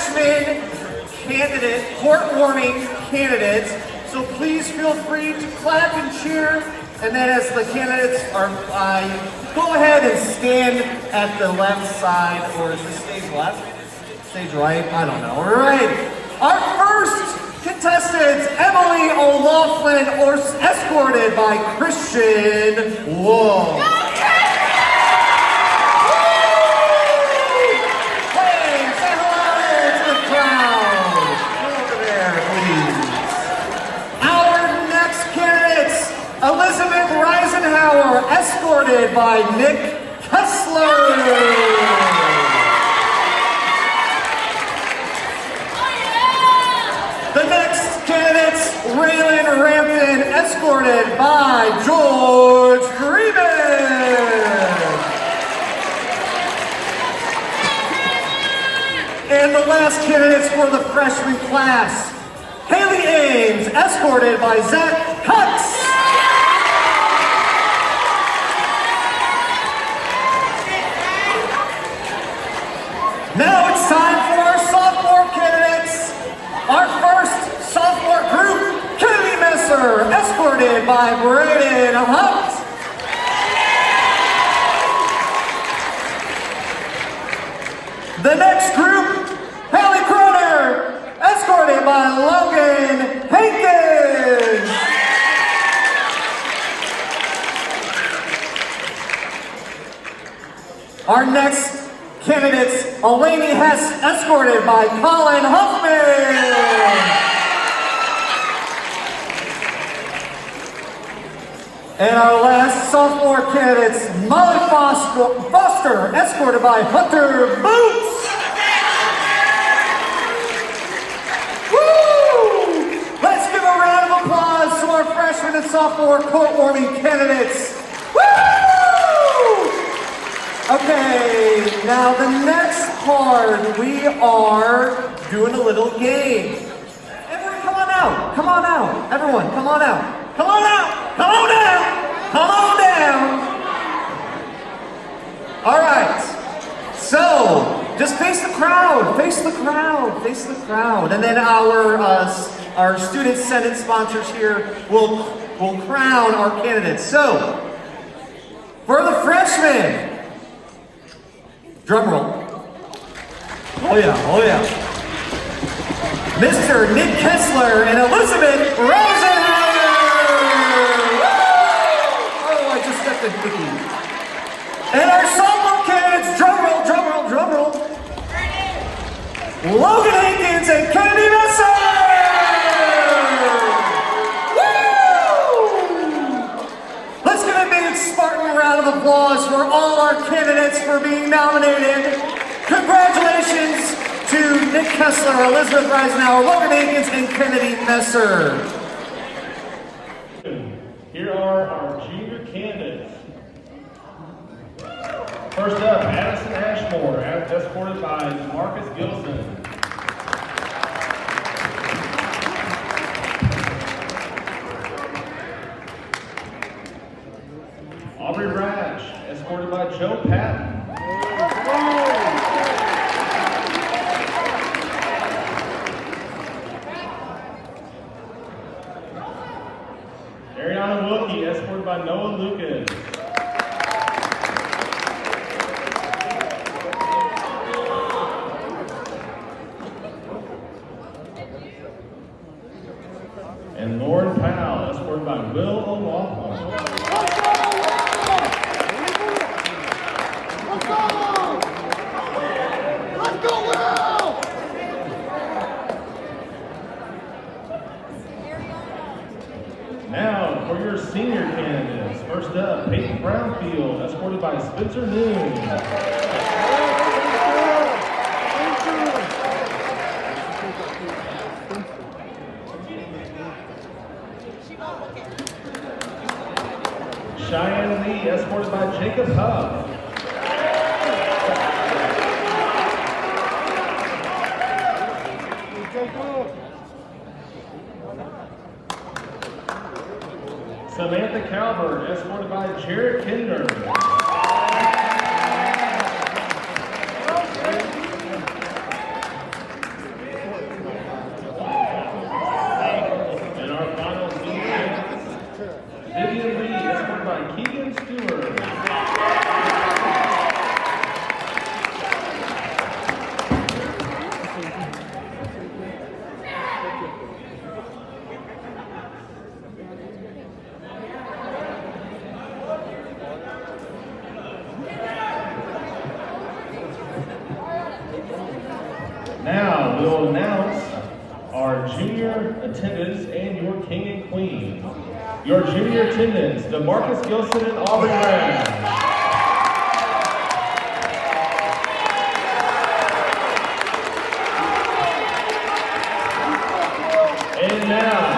freshman candidate, court-warming candidates. So please feel free to clap and cheer. And then as the candidates are, go ahead and stand at the left side, or is this stage left? Stage right? I don't know. All right. Our first contestants, Emily O'Loughlin, escorted by Christian Wolf. Hey, say hello to the crowd. Come over there, please. Our next candidates, Elizabeth Reisenhauer, escorted by Nick Kessler. The next candidates, Raylan Rampton, escorted by George Freeman. And the last candidates for the freshman class, Haley Ames, escorted by Zach Hutz. Now it's time for our sophomore candidates. Our first sophomore group, Kennedy Messer, escorted by Braden Hunt. The next group, Hallie Croner, escorted by Logan Hankins. Our next candidates, Eleni Hess, escorted by Colin Huffman. And our last sophomore candidates, Molly Foster, escorted by Hunter Boots. Woo! Let's give a round of applause to our freshman and sophomore court-warming candidates. Woo! Okay, now the next part, we are doing a little game. Everyone, come on out. Come on out. Everyone, come on out. Come on out. Come on down. Come on down. All right. So, just face the crowd. Face the crowd. Face the crowd. And then our student Senate sponsors here will crown our candidates. So, for the freshmen, drum roll. Oh yeah, oh yeah. Mr. Nick Kessler and Elizabeth Rosenhauer. Oh, I just stepped in cookie. And our sophomore candidates, drum roll, drum roll, drum roll. Logan Hankins and Kennedy Messer. Woo! Let's give a big Spartan round of applause for all our candidates for being nominated. Congratulations to Nick Kessler, Elizabeth Reisenhauer, Logan Hankins, and Kennedy Messer. Here are our junior candidates. First up, Addison Ashmore, escorted by Marcus Gilson. Aubrey Rash, escorted by Joe Patton. Ariana Wilkie, escorted by Noah Lucas. And Lauren Powell, escorted by Will O'Loughlin. Let's go, Will! Now, for your senior candidates, first up, Peyton Brownfield, escorted by Spencer Noon. Cheyenne Lee, escorted by Jacob Huff. Samantha Calvert, escorted by Jared Kinder. now we'll announce our junior attendants and your king and queen. Your junior attendants, DeMarcus Gilson and Aubrey Rand. And now,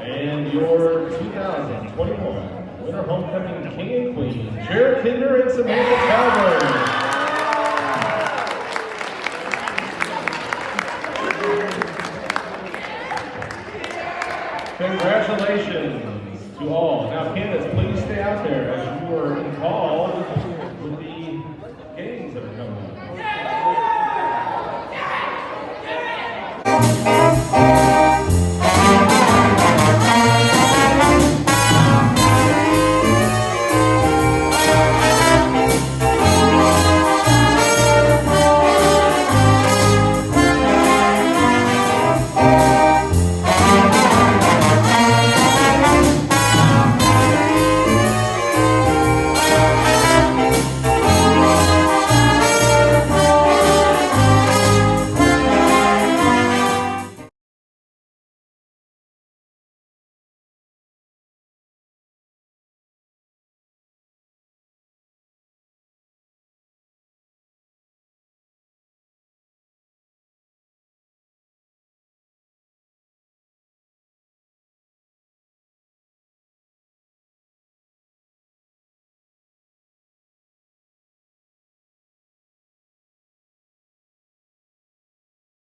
and your 2021 Winter Homecoming King and Queen, Jared Kinder and Samantha Calvert.